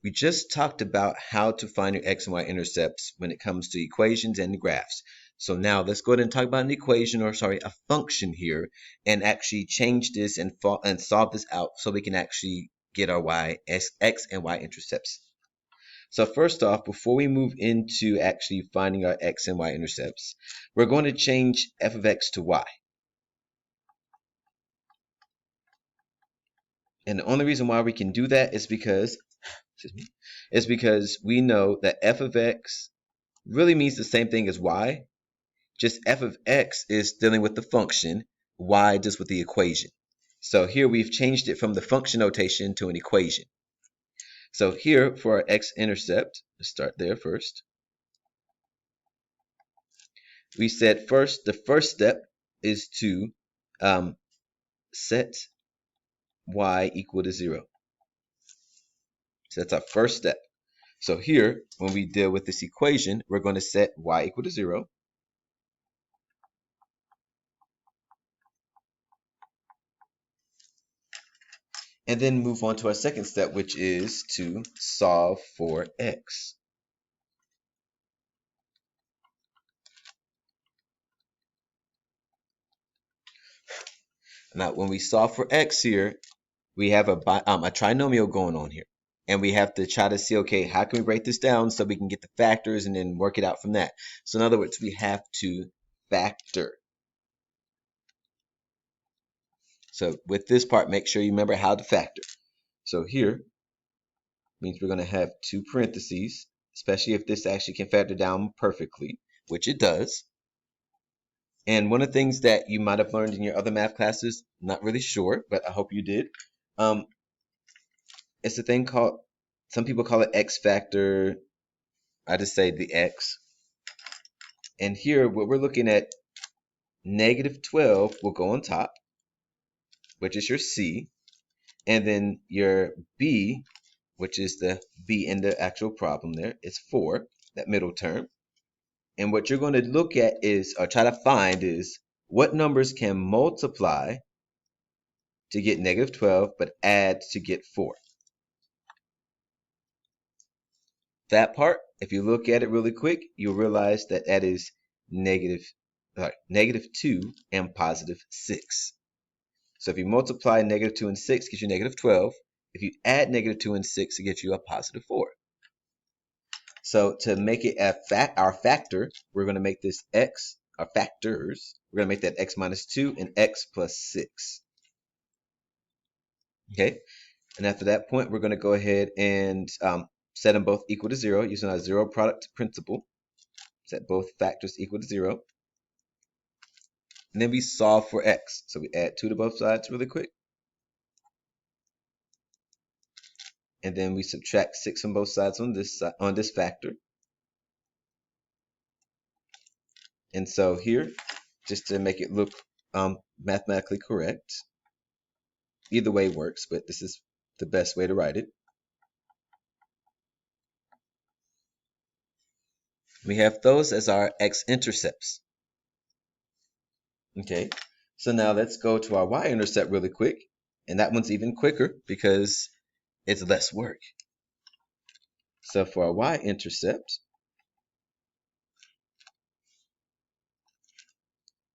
we just talked about how to find your x and y intercepts when it comes to equations and graphs. So now let's go ahead and talk about an equation, or sorry, a function here, and actually change this and solve this out so we can actually get our x and y intercepts. So first off, before we move into actually finding our x and y intercepts, we're going to change f of x to y. And the only reason why we can do that is because, we know that f of x really means the same thing as y, just f of x is dealing with the function, y deals with the equation. So here we've changed it from the function notation to an equation. So here for our x-intercept, let's start there first. We said first, the first step is to set y equal to 0. So that's our first step. So here, when we deal with this equation, we're going to set y equal to 0. And then move on to our second step, which is to solve for x. Now, when we solve for x here, we have a trinomial going on here. And we have to try to see, okay, how can we break this down so we can get the factors and then work it out from that. So in other words, we have to factor. So with this part, make sure you remember how to factor. So here means we're going to have two parentheses, especially if this actually can factor down perfectly, which it does. And one of the things that you might have learned in your other math classes, not really sure, but I hope you did, it's a thing called, some people call it X factor. I just say the X. And here, what we're looking at, negative 12 will go on top, which is your C. And then your B, which is the B in the actual problem there, is 4, that middle term. And what you're going to look at is, or try to find is, what numbers can multiply to get negative 12, but add to get 4. That part, if you look at it really quick, you'll realize that that is negative 2 and positive 6. So if you multiply negative 2 and 6, it gives you negative 12. If you add negative 2 and 6, it gives you a positive 4. So to make it our factor, we're going to make this x, our factors, we're going to make that x minus 2 and x plus 6. Okay, and after that point, we're going to go ahead and set them both equal to 0 using our zero product principle. Set both factors equal to 0. And then we solve for x. So we add 2 to both sides really quick. And then we subtract 6 on both sides on this factor. And so here, just to make it look mathematically correct, either way works, but this is the best way to write it. We have those as our x-intercepts. Okay, so now let's go to our y-intercept really quick. And that one's even quicker because it's less work. So for our y-intercept,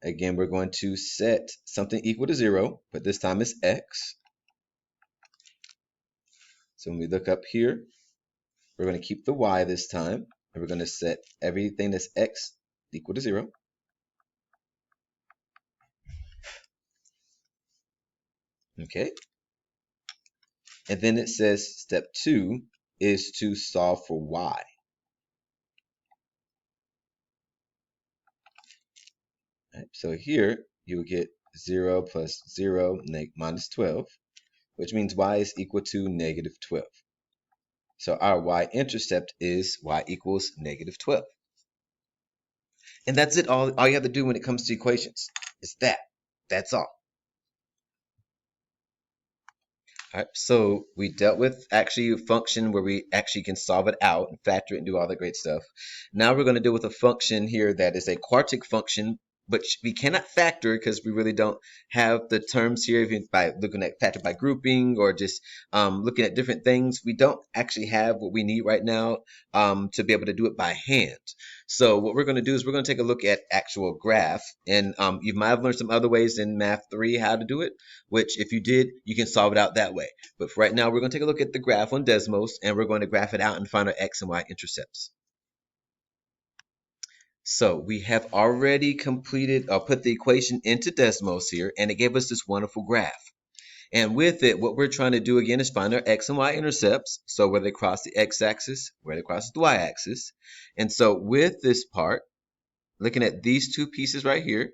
again, we're going to set something equal to 0, but this time it's x. So when we look up here, we're going to keep the y this time, and we're going to set everything that's x equal to 0. Okay. And then it says step 2 is to solve for y. Right, so here you will get 0 plus 0 minus 12, which means y is equal to negative 12. So our y-intercept is y equals negative 12. And that's it. All you have to do when it comes to equations is that. That's all. All right, so we dealt with actually a function where we actually can solve it out and factor it and do all the great stuff. Now we're going to deal with a function here that is a quartic function, but we cannot factor because we really don't have the terms here. Even by looking at factor by grouping or just looking at different things, we don't actually have what we need right now to be able to do it by hand. So what we're going to do is we're going to take a look at actual graph, and you might have learned some other ways in Math 3 how to do it, which if you did, you can solve it out that way. But for right now, we're going to take a look at the graph on Desmos, and we're going to graph it out and find our x and y intercepts. So we have already completed or put the equation into Desmos here, and it gave us this wonderful graph. And with it, what we're trying to do again is find our x and y intercepts. So where they cross the x-axis, where they cross the y-axis. And so with this part, looking at these two pieces right here,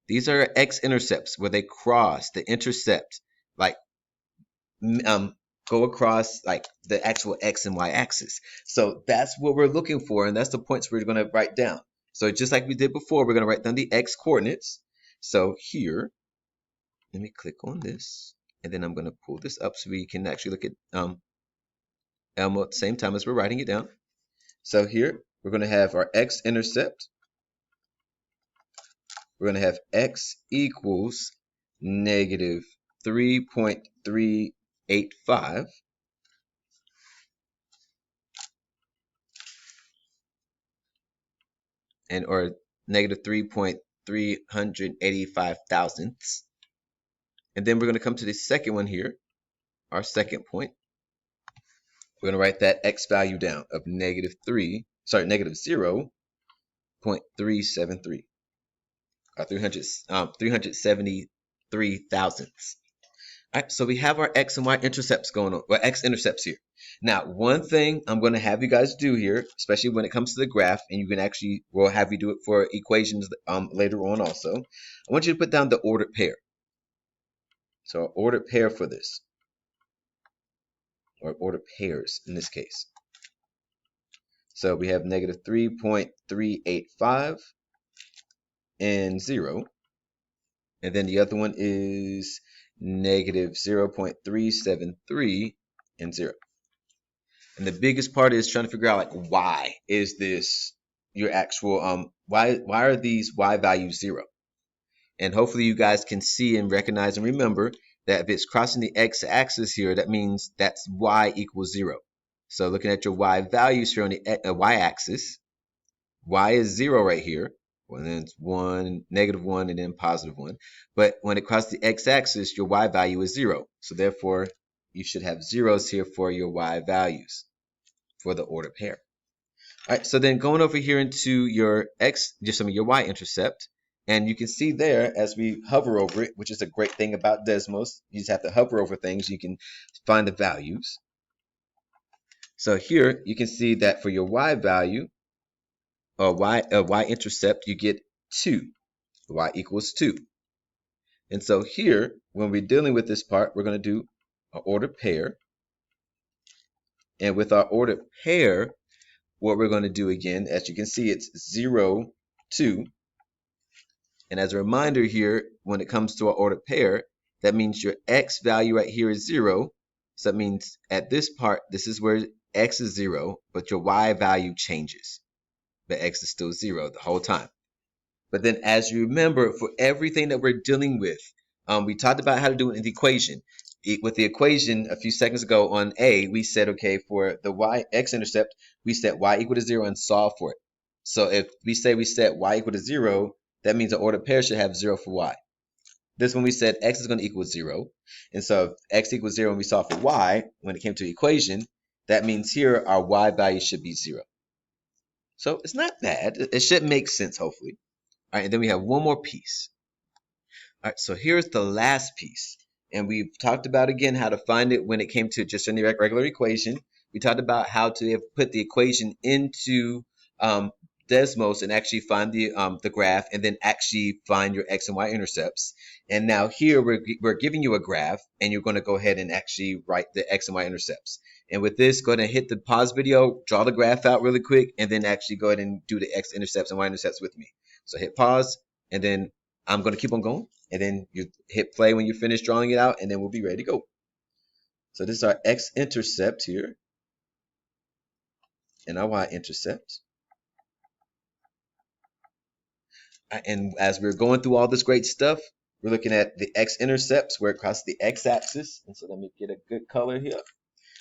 these are x-intercepts where they cross the intercept, like go across like the actual x and y axis. So that's what we're looking for, and that's the points we're going to write down. So just like we did before, we're going to write down the x coordinates. So here, let me click on this, and then I'm going to pull this up so we can actually look at Elmo at the same time as we're writing it down. So here, we're going to have our x-intercept. We're going to have x equals negative 3.385. And or negative 3.385 thousandths. And then we're going to come to the second one here, our second point. We're going to write that x value down of negative 0.373, or 373 thousandths. All right, so we have our x and y intercepts going on, or x-intercepts here. Now, one thing I'm going to have you guys do here, especially when it comes to the graph, and you can actually, we'll have you do it for equations later on also. I want you to put down the ordered pair. So our ordered pair for this, or ordered pairs in this case. So we have negative 3.385 and 0. And then the other one is negative 0.373 and 0. And the biggest part is trying to figure out, like, why is this your actual why are these y values 0? And hopefully you guys can see and recognize and remember that if it's crossing the x-axis here, that means that's y equals 0. So looking at your y values here on the y-axis, y is 0 right here. Well, then it's 1, negative 1, and then positive 1. But when it crosses the x-axis, your y value is 0. So therefore, you should have zeros here for your y values for the ordered pair. All right, so then going over here into your your y-intercept, and you can see there as we hover over it, which is a great thing about Desmos. You just have to hover over things. You can find the values. So here you can see that for your y value, or y-intercept, you get 2. Y equals 2. And so here, when we're dealing with this part, we're going to do an ordered pair. And with our ordered pair, what we're going to do again, as you can see, it's 0, 2. And as a reminder here, when it comes to our ordered pair, that means your x value right here is 0. So that means at this part, this is where x is 0, but your y value changes. But x is still 0 the whole time. But then as you remember, for everything that we're dealing with, we talked about how to do it in the equation. With the equation a few seconds ago on A, we said, okay, for the x-intercept, we set y equal to 0 and solve for it. So if we say we set y equal to 0, that means the ordered pair should have 0 for y. This one we said x is going to equal 0. And so if x equals 0 and we solve for y, when it came to the equation, that means here our y value should be 0. So it's not bad. It should make sense, hopefully. All right, and then we have one more piece. All right, so here's the last piece. And we've talked about, again, how to find it when it came to just any regular equation. We talked about how to put the equation into Desmos and actually find the graph, and then actually find your x and y intercepts. And now here we're giving you a graph, and you're going to go ahead and actually write the x and y intercepts. And with this, go ahead and hit the pause video, draw the graph out really quick, and then actually go ahead and do the x-intercepts and y-intercepts with me. So hit pause, and then I'm going to keep on going, and then you hit play when you're finished drawing it out, and then we'll be ready to go. So this is our x-intercept here, and our y-intercept. And as we're going through all this great stuff, we're looking at the x-intercepts where it crosses the x-axis. And so let me get a good color here.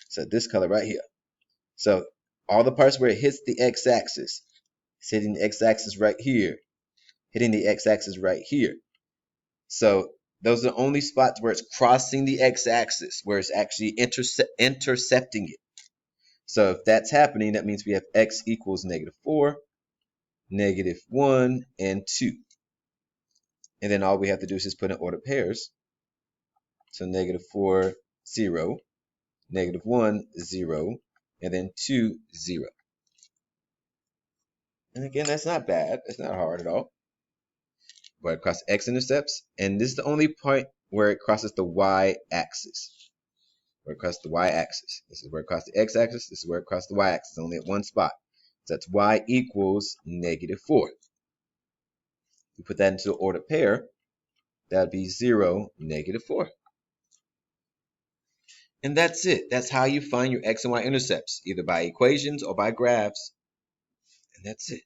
So this color right here. So all the parts where it hits the x-axis, it's hitting the x-axis right here, hitting the x-axis right here. So those are the only spots where it's crossing the x-axis, where it's actually intercepting it. So if that's happening, that means we have x equals -4, -1, and 2. And then all we have to do is just put in ordered pairs. So -4, 0, -1, 0, and then 2, 0. And again, that's not bad. That's not hard at all. Where it crosses x-intercepts. And this is the only point where it crosses the y-axis. Where it crosses the y-axis. This is where it crosses the x-axis. This is where it crosses the y-axis. Only at one spot. So that's y equals -4. We put that into the ordered pair. That would be 0, -4. And that's it. That's how you find your x and y intercepts, either by equations or by graphs. And that's it.